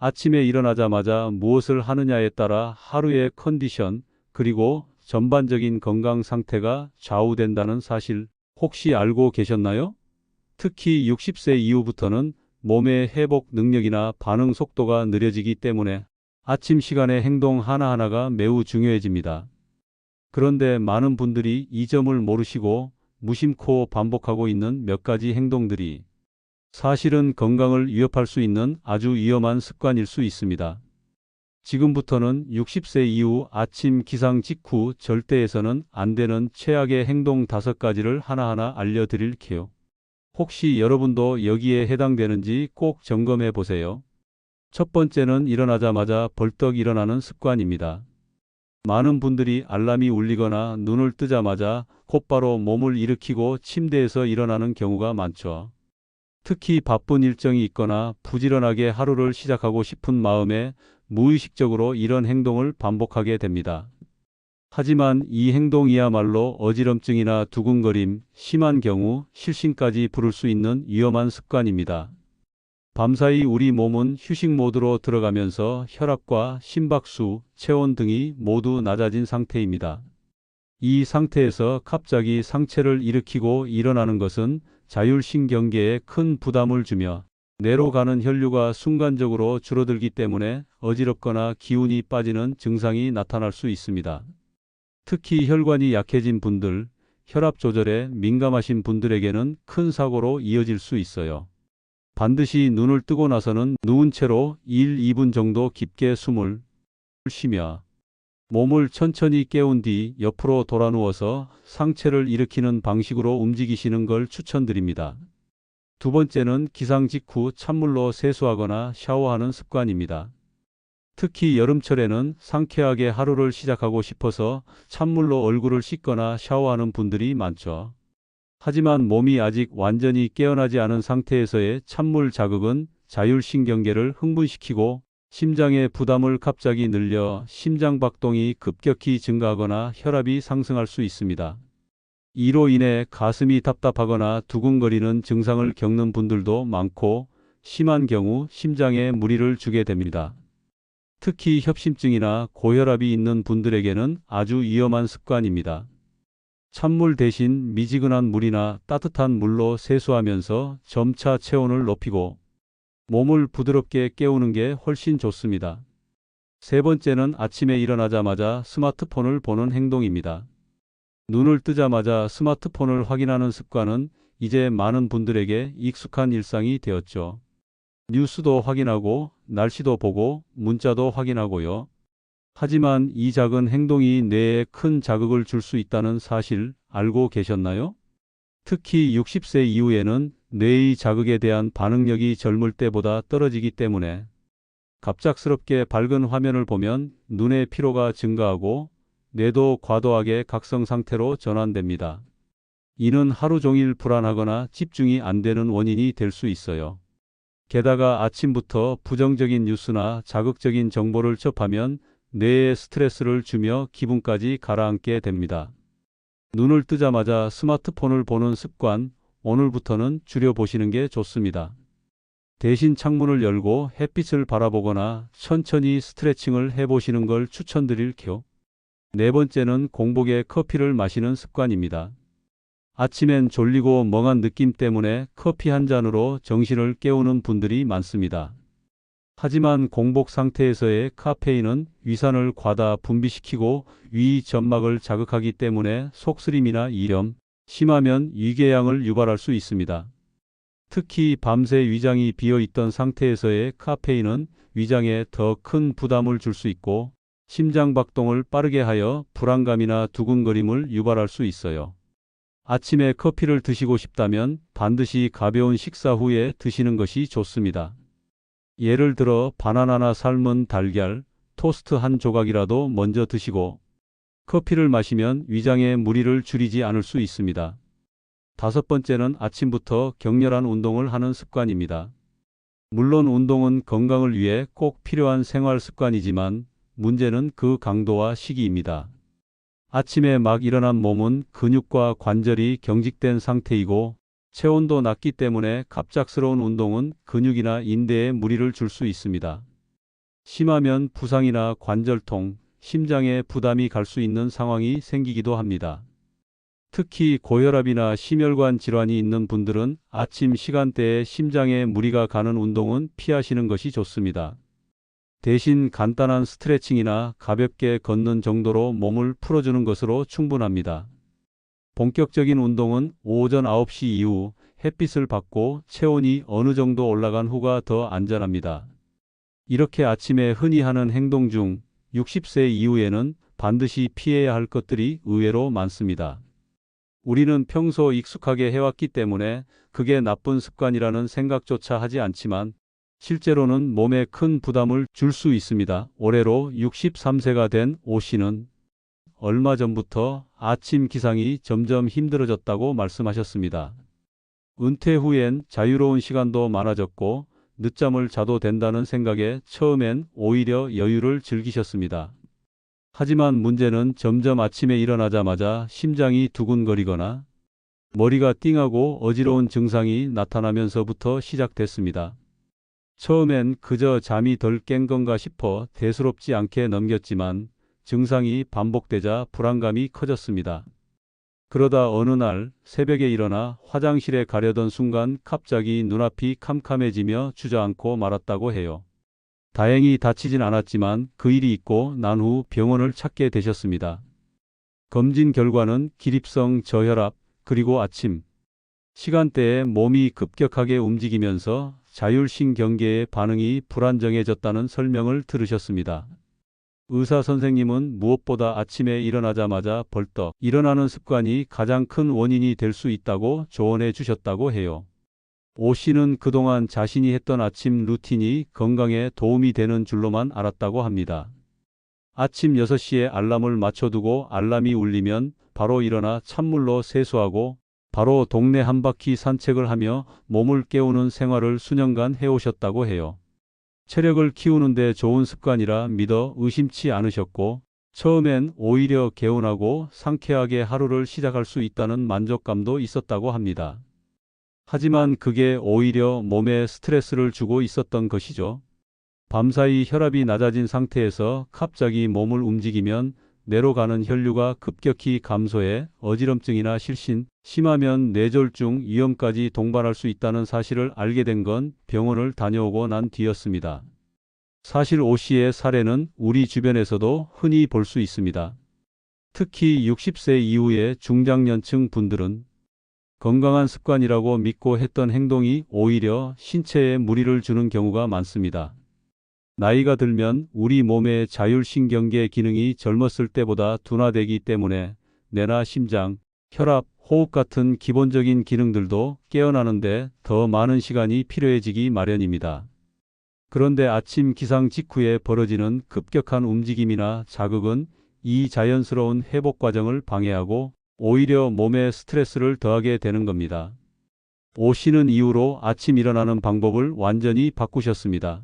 아침에 일어나자마자 무엇을 하느냐에 따라 하루의 컨디션, 그리고 전반적인 건강 상태가 좌우된다는 사실 혹시 알고 계셨나요? 특히 60세 이후부터는 몸의 회복 능력이나 반응 속도가 느려지기 때문에 아침 시간의 행동 하나하나가 매우 중요해집니다. 그런데 많은 분들이 이 점을 모르시고 무심코 반복하고 있는 몇 가지 행동들이 사실은 건강을 위협할 수 있는 아주 위험한 습관일 수 있습니다. 지금부터는 60세 이후 아침 기상 직후 절대 해서는 안 되는 최악의 행동 5가지를 하나하나 알려드릴게요. 혹시 여러분도 여기에 해당되는지 꼭 점검해 보세요. 첫 번째는 일어나자마자 벌떡 일어나는 습관입니다. 많은 분들이 알람이 울리거나 눈을 뜨자마자 곧바로 몸을 일으키고 침대에서 일어나는 경우가 많죠. 특히 바쁜 일정이 있거나 부지런하게 하루를 시작하고 싶은 마음에 무의식적으로 이런 행동을 반복하게 됩니다. 하지만 이 행동이야말로 어지럼증이나 두근거림, 심한 경우 실신까지 부를 수 있는 위험한 습관입니다. 밤사이 우리 몸은 휴식 모드로 들어가면서 혈압과 심박수, 체온 등이 모두 낮아진 상태입니다. 이 상태에서 갑자기 상체를 일으키고 일어나는 것은 자율신경계에 큰 부담을 주며 뇌로 가는 혈류가 순간적으로 줄어들기 때문에 어지럽거나 기운이 빠지는 증상이 나타날 수 있습니다. 특히 혈관이 약해진 분들, 혈압 조절에 민감하신 분들에게는 큰 사고로 이어질 수 있어요. 반드시 눈을 뜨고 나서는 누운 채로 1, 2분 정도 깊게 숨을 쉬며 몸을 천천히 깨운 뒤 옆으로 돌아 누워서 상체를 일으키는 방식으로 움직이시는 걸 추천드립니다. 두 번째는 기상 직후 찬물로 세수하거나 샤워하는 습관입니다. 특히 여름철에는 상쾌하게 하루를 시작하고 싶어서 찬물로 얼굴을 씻거나 샤워하는 분들이 많죠. 하지만 몸이 아직 완전히 깨어나지 않은 상태에서의 찬물 자극은 자율신경계를 흥분시키고 심장의 부담을 갑자기 늘려 심장박동이 급격히 증가하거나 혈압이 상승할 수 있습니다. 이로 인해 가슴이 답답하거나 두근거리는 증상을 겪는 분들도 많고 심한 경우 심장에 무리를 주게 됩니다. 특히 협심증이나 고혈압이 있는 분들에게는 아주 위험한 습관입니다. 찬물 대신 미지근한 물이나 따뜻한 물로 세수하면서 점차 체온을 높이고 몸을 부드럽게 깨우는 게 훨씬 좋습니다. 세 번째는 아침에 일어나자마자 스마트폰을 보는 행동입니다. 눈을 뜨자마자 스마트폰을 확인하는 습관은 이제 많은 분들에게 익숙한 일상이 되었죠. 뉴스도 확인하고 날씨도 보고 문자도 확인하고요. 하지만 이 작은 행동이 뇌에 큰 자극을 줄 수 있다는 사실 알고 계셨나요? 특히 60세 이후에는 뇌의 자극에 대한 반응력이 젊을 때보다 떨어지기 때문에 갑작스럽게 밝은 화면을 보면 눈의 피로가 증가하고 뇌도 과도하게 각성 상태로 전환됩니다. 이는 하루 종일 불안하거나 집중이 안 되는 원인이 될 수 있어요. 게다가 아침부터 부정적인 뉴스나 자극적인 정보를 접하면 뇌에 스트레스를 주며 기분까지 가라앉게 됩니다. 눈을 뜨자마자 스마트폰을 보는 습관, 오늘부터는 줄여보시는 게 좋습니다. 대신 창문을 열고 햇빛을 바라보거나 천천히 스트레칭을 해보시는 걸 추천드릴게요. 네 번째는 공복에 커피를 마시는 습관입니다. 아침엔 졸리고 멍한 느낌 때문에 커피 한 잔으로 정신을 깨우는 분들이 많습니다. 하지만 공복 상태에서의 카페인은 위산을 과다 분비시키고 위 점막을 자극하기 때문에 속쓰림이나 이염, 심하면 위궤양을 유발할 수 있습니다. 특히 밤새 위장이 비어 있던 상태에서의 카페인은 위장에 더 큰 부담을 줄 수 있고 심장박동을 빠르게 하여 불안감이나 두근거림을 유발할 수 있어요. 아침에 커피를 드시고 싶다면 반드시 가벼운 식사 후에 드시는 것이 좋습니다. 예를 들어 바나나나 삶은 달걀, 토스트 한 조각이라도 먼저 드시고 커피를 마시면 위장의 무리를 줄이지 않을 수 있습니다. 다섯 번째는 아침부터 격렬한 운동을 하는 습관입니다. 물론 운동은 건강을 위해 꼭 필요한 생활 습관이지만 문제는 그 강도와 시기입니다. 아침에 막 일어난 몸은 근육과 관절이 경직된 상태이고 체온도 낮기 때문에 갑작스러운 운동은 근육이나 인대에 무리를 줄 수 있습니다. 심하면 부상이나 관절통, 심장에 부담이 갈 수 있는 상황이 생기기도 합니다. 특히 고혈압이나 심혈관 질환이 있는 분들은 아침 시간대에 심장에 무리가 가는 운동은 피하시는 것이 좋습니다. 대신 간단한 스트레칭이나 가볍게 걷는 정도로 몸을 풀어주는 것으로 충분합니다. 본격적인 운동은 오전 9시 이후 햇빛을 받고 체온이 어느 정도 올라간 후가 더 안전합니다. 이렇게 아침에 흔히 하는 행동 중 60세 이후에는 반드시 피해야 할 것들이 의외로 많습니다. 우리는 평소 익숙하게 해왔기 때문에 그게 나쁜 습관이라는 생각조차 하지 않지만 실제로는 몸에 큰 부담을 줄 수 있습니다. 올해로 63세가 된 오 씨는 얼마 전부터 아침 기상이 점점 힘들어졌다고 말씀하셨습니다. 은퇴 후엔 자유로운 시간도 많아졌고 늦잠을 자도 된다는 생각에 처음엔 오히려 여유를 즐기셨습니다. 하지만 문제는 점점 아침에 일어나자마자 심장이 두근거리거나 머리가 띵하고 어지러운 증상이 나타나면서부터 시작됐습니다. 처음엔 그저 잠이 덜 깬 건가 싶어 대수롭지 않게 넘겼지만 증상이 반복되자 불안감이 커졌습니다. 그러다 어느 날 새벽에 일어나 화장실에 가려던 순간 갑자기 눈앞이 캄캄해지며 주저앉고 말았다고 해요. 다행히 다치진 않았지만 그 일이 있고 난 후 병원을 찾게 되셨습니다. 검진 결과는 기립성 저혈압, 그리고 아침 시간대에 몸이 급격하게 움직이면서 자율신경계의 반응이 불안정해졌다는 설명을 들으셨습니다. 의사 선생님은 무엇보다 아침에 일어나자마자 벌떡 일어나는 습관이 가장 큰 원인이 될 수 있다고 조언해 주셨다고 해요. 오 씨는 그동안 자신이 했던 아침 루틴이 건강에 도움이 되는 줄로만 알았다고 합니다. 아침 6시에 알람을 맞춰두고 알람이 울리면 바로 일어나 찬물로 세수하고 바로 동네 한 바퀴 산책을 하며 몸을 깨우는 생활을 수년간 해오셨다고 해요. 체력을 키우는데 좋은 습관이라 믿어 의심치 않으셨고 처음엔 오히려 개운하고 상쾌하게 하루를 시작할 수 있다는 만족감도 있었다고 합니다. 하지만 그게 오히려 몸에 스트레스를 주고 있었던 것이죠. 밤사이 혈압이 낮아진 상태에서 갑자기 몸을 움직이면 뇌로 가는 혈류가 급격히 감소해 어지럼증이나 실신, 심하면 뇌졸중 위험까지 동반할 수 있다는 사실을 알게 된 건 병원을 다녀오고 난 뒤였습니다. 사실 오 씨의 사례는 우리 주변에서도 흔히 볼 수 있습니다. 특히 60세 이후의 중장년층 분들은 건강한 습관이라고 믿고 했던 행동이 오히려 신체에 무리를 주는 경우가 많습니다. 나이가 들면 우리 몸의 자율신경계 기능이 젊었을 때보다 둔화되기 때문에 뇌나 심장, 혈압, 호흡 같은 기본적인 기능들도 깨어나는데 더 많은 시간이 필요해지기 마련입니다. 그런데 아침 기상 직후에 벌어지는 급격한 움직임이나 자극은 이 자연스러운 회복 과정을 방해하고 오히려 몸에 스트레스를 더하게 되는 겁니다. 오 씨는 이후로 아침 일어나는 방법을 완전히 바꾸셨습니다.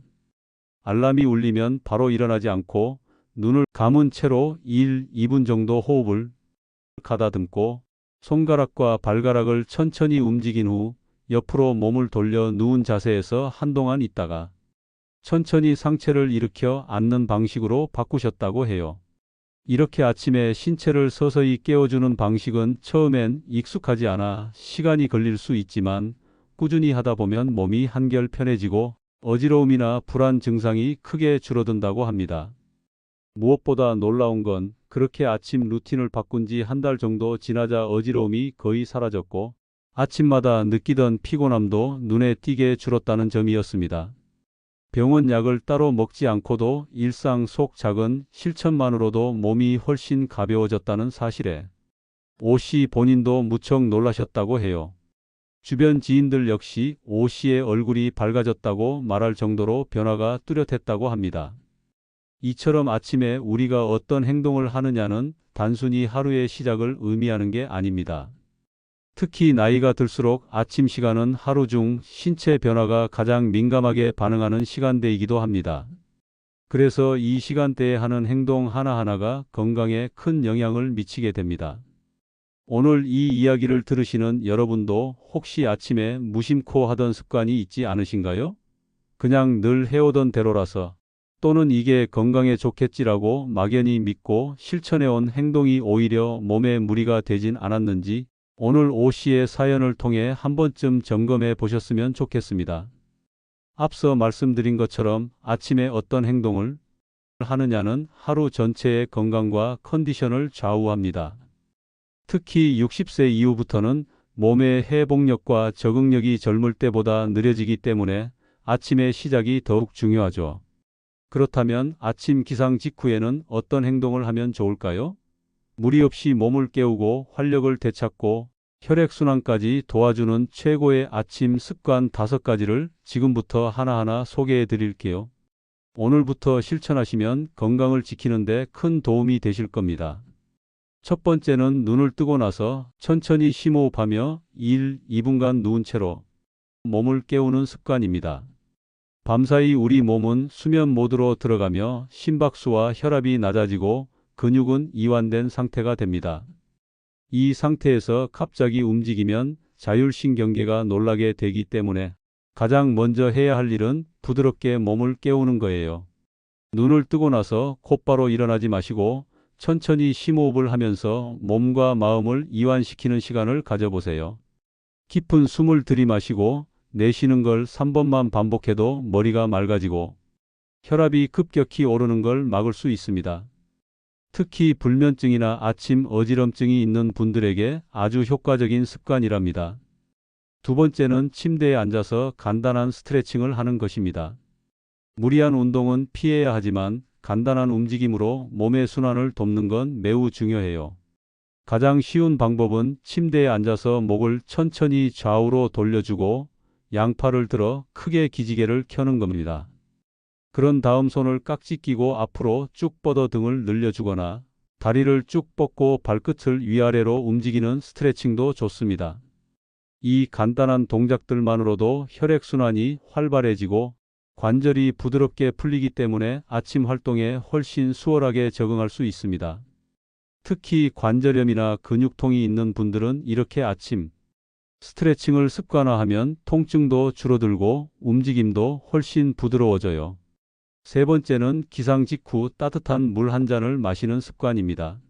알람이 울리면 바로 일어나지 않고 눈을 감은 채로 1, 2분 정도 호흡을 가다듬고 손가락과 발가락을 천천히 움직인 후 옆으로 몸을 돌려 누운 자세에서 한동안 있다가 천천히 상체를 일으켜 앉는 방식으로 바꾸셨다고 해요. 이렇게 아침에 신체를 서서히 깨워주는 방식은 처음엔 익숙하지 않아 시간이 걸릴 수 있지만 꾸준히 하다 보면 몸이 한결 편해지고 어지러움이나 불안 증상이 크게 줄어든다고 합니다. 무엇보다 놀라운 건 그렇게 아침 루틴을 바꾼 지 한 달 정도 지나자 어지러움이 거의 사라졌고 아침마다 느끼던 피곤함도 눈에 띄게 줄었다는 점이었습니다. 병원 약을 따로 먹지 않고도 일상 속 작은 실천만으로도 몸이 훨씬 가벼워졌다는 사실에 오 씨 본인도 무척 놀라셨다고 해요. 주변 지인들 역시 오 씨의 얼굴이 밝아졌다고 말할 정도로 변화가 뚜렷했다고 합니다. 이처럼 아침에 우리가 어떤 행동을 하느냐는 단순히 하루의 시작을 의미하는 게 아닙니다. 특히 나이가 들수록 아침 시간은 하루 중 신체 변화가 가장 민감하게 반응하는 시간대이기도 합니다. 그래서 이 시간대에 하는 행동 하나하나가 건강에 큰 영향을 미치게 됩니다. 오늘 이 이야기를 들으시는 여러분도 혹시 아침에 무심코 하던 습관이 있지 않으신가요? 그냥 늘 해오던 대로라서 또는 이게 건강에 좋겠지라고 막연히 믿고 실천해온 행동이 오히려 몸에 무리가 되진 않았는지 오늘 오 씨의 사연을 통해 한 번쯤 점검해 보셨으면 좋겠습니다. 앞서 말씀드린 것처럼 아침에 어떤 행동을 하느냐는 하루 전체의 건강과 컨디션을 좌우합니다. 특히 60세 이후부터는 몸의 회복력과 적응력이 젊을 때보다 느려지기 때문에 아침의 시작이 더욱 중요하죠. 그렇다면 아침 기상 직후에는 어떤 행동을 하면 좋을까요? 무리 없이 몸을 깨우고 활력을 되찾고 혈액순환까지 도와주는 최고의 아침 습관 5가지를 지금부터 하나하나 소개해 드릴게요. 오늘부터 실천하시면 건강을 지키는 데 큰 도움이 되실 겁니다. 첫 번째는 눈을 뜨고 나서 천천히 심호흡하며 1, 2분간 누운 채로 몸을 깨우는 습관입니다. 밤사이 우리 몸은 수면 모드로 들어가며 심박수와 혈압이 낮아지고 근육은 이완된 상태가 됩니다. 이 상태에서 갑자기 움직이면 자율신경계가 놀라게 되기 때문에 가장 먼저 해야 할 일은 부드럽게 몸을 깨우는 거예요. 눈을 뜨고 나서 곧바로 일어나지 마시고 천천히 심호흡을 하면서 몸과 마음을 이완시키는 시간을 가져보세요. 깊은 숨을 들이마시고 내쉬는 걸 3번만 반복해도 머리가 맑아지고 혈압이 급격히 오르는 걸 막을 수 있습니다. 특히 불면증이나 아침 어지럼증이 있는 분들에게 아주 효과적인 습관이랍니다. 두 번째는 침대에 앉아서 간단한 스트레칭을 하는 것입니다. 무리한 운동은 피해야 하지만 간단한 움직임으로 몸의 순환을 돕는 건 매우 중요해요. 가장 쉬운 방법은 침대에 앉아서 목을 천천히 좌우로 돌려주고 양팔을 들어 크게 기지개를 켜는 겁니다. 그런 다음 손을 깍지 끼고 앞으로 쭉 뻗어 등을 늘려주거나 다리를 쭉 뻗고 발끝을 위아래로 움직이는 스트레칭도 좋습니다. 이 간단한 동작들만으로도 혈액순환이 활발해지고 관절이 부드럽게 풀리기 때문에 아침 활동에 훨씬 수월하게 적응할 수 있습니다. 특히 관절염이나 근육통이 있는 분들은 이렇게 아침 스트레칭을 습관화하면 통증도 줄어들고 움직임도 훨씬 부드러워져요. 세 번째는 기상 직후 따뜻한 물 한 잔을 마시는 습관입니다.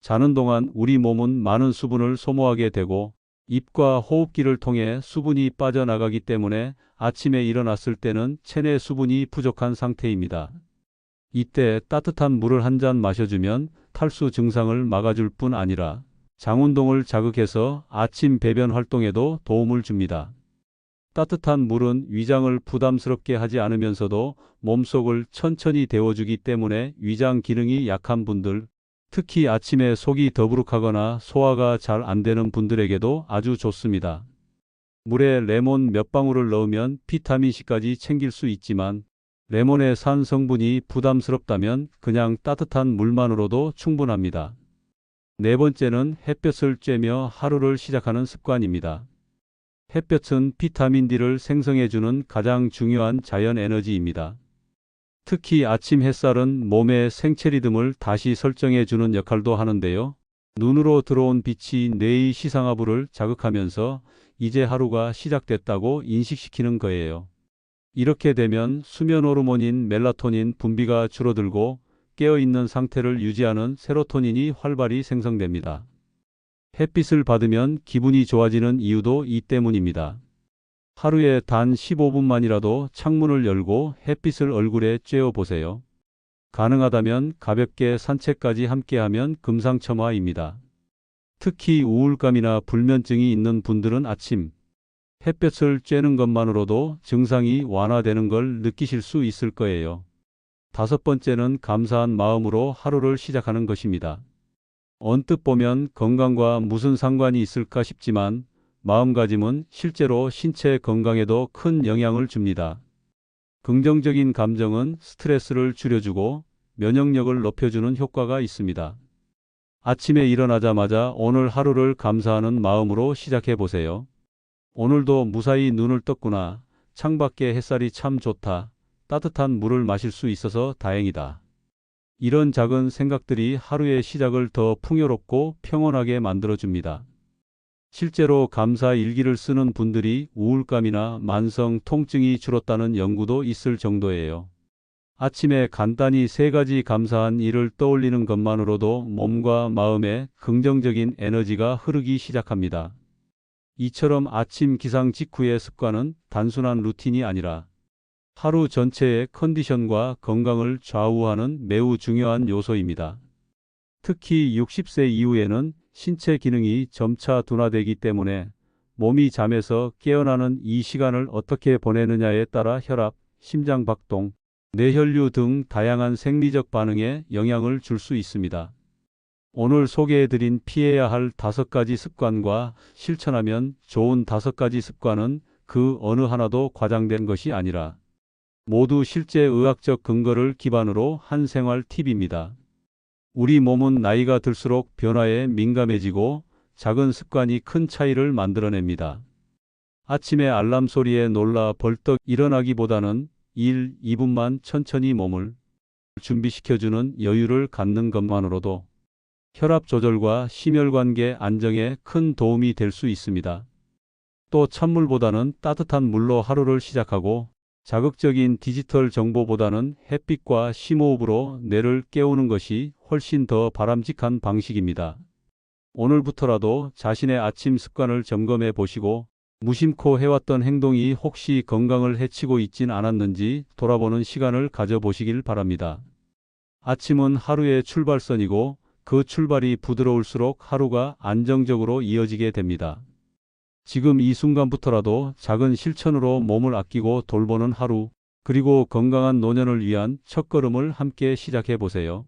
자는 동안 우리 몸은 많은 수분을 소모하게 되고 입과 호흡기를 통해 수분이 빠져나가기 때문에 아침에 일어났을 때는 체내 수분이 부족한 상태입니다. 이때 따뜻한 물을 한 잔 마셔주면 탈수 증상을 막아줄 뿐 아니라 장운동을 자극해서 아침 배변 활동에도 도움을 줍니다. 따뜻한 물은 위장을 부담스럽게 하지 않으면서도 몸속을 천천히 데워주기 때문에 위장 기능이 약한 분들, 특히 아침에 속이 더부룩하거나 소화가 잘 안 되는 분들에게도 아주 좋습니다. 물에 레몬 몇 방울을 넣으면 비타민C까지 챙길 수 있지만 레몬의 산 성분이 부담스럽다면 그냥 따뜻한 물만으로도 충분합니다. 네 번째는 햇볕을 쬐며 하루를 시작하는 습관입니다. 햇볕은 비타민 D를 생성해주는 가장 중요한 자연 에너지입니다. 특히 아침 햇살은 몸의 생체 리듬을 다시 설정해주는 역할도 하는데요. 눈으로 들어온 빛이 뇌의 시상하부를 자극하면서 이제 하루가 시작됐다고 인식시키는 거예요. 이렇게 되면 수면 호르몬인 멜라토닌 분비가 줄어들고 깨어있는 상태를 유지하는 세로토닌이 활발히 생성됩니다. 햇빛을 받으면 기분이 좋아지는 이유도 이 때문입니다. 하루에 단 15분만이라도 창문을 열고 햇빛을 얼굴에 쬐어 보세요. 가능하다면 가볍게 산책까지 함께하면 금상첨화입니다. 특히 우울감이나 불면증이 있는 분들은 아침 햇볕을 쬐는 것만으로도 증상이 완화되는 걸 느끼실 수 있을 거예요. 다섯 번째는 감사한 마음으로 하루를 시작하는 것입니다. 언뜻 보면 건강과 무슨 상관이 있을까 싶지만 마음가짐은 실제로 신체 건강에도 큰 영향을 줍니다. 긍정적인 감정은 스트레스를 줄여주고 면역력을 높여주는 효과가 있습니다. 아침에 일어나자마자 오늘 하루를 감사하는 마음으로 시작해 보세요. 오늘도 무사히 눈을 떴구나. 창밖에 햇살이 참 좋다. 따뜻한 물을 마실 수 있어서 다행이다. 이런 작은 생각들이 하루의 시작을 더 풍요롭고 평온하게 만들어줍니다. 실제로 감사 일기를 쓰는 분들이 우울감이나 만성 통증이 줄었다는 연구도 있을 정도예요. 아침에 간단히 3가지 감사한 일을 떠올리는 것만으로도 몸과 마음에 긍정적인 에너지가 흐르기 시작합니다. 이처럼 아침 기상 직후의 습관은 단순한 루틴이 아니라 하루 전체의 컨디션과 건강을 좌우하는 매우 중요한 요소입니다. 특히 60세 이후에는 신체 기능이 점차 둔화되기 때문에 몸이 잠에서 깨어나는 이 시간을 어떻게 보내느냐에 따라 혈압, 심장박동, 뇌혈류 등 다양한 생리적 반응에 영향을 줄 수 있습니다. 오늘 소개해드린 피해야 할 5가지 습관과 실천하면 좋은 5가지 습관은 그 어느 하나도 과장된 것이 아니라 모두 실제 의학적 근거를 기반으로 한 생활 팁입니다. 우리 몸은 나이가 들수록 변화에 민감해지고 작은 습관이 큰 차이를 만들어냅니다. 아침에 알람 소리에 놀라 벌떡 일어나기보다는 1, 2분만 천천히 몸을 준비시켜주는 여유를 갖는 것만으로도 혈압 조절과 심혈관계 안정에 큰 도움이 될 수 있습니다. 또 찬물보다는 따뜻한 물로 하루를 시작하고 자극적인 디지털 정보보다는 햇빛과 심호흡으로 뇌를 깨우는 것이 훨씬 더 바람직한 방식입니다. 오늘부터라도 자신의 아침 습관을 점검해 보시고 무심코 해왔던 행동이 혹시 건강을 해치고 있진 않았는지 돌아보는 시간을 가져보시길 바랍니다. 아침은 하루의 출발선이고 그 출발이 부드러울수록 하루가 안정적으로 이어지게 됩니다. 지금 이 순간부터라도 작은 실천으로 몸을 아끼고 돌보는 하루, 그리고 건강한 노년을 위한 첫걸음을 함께 시작해 보세요.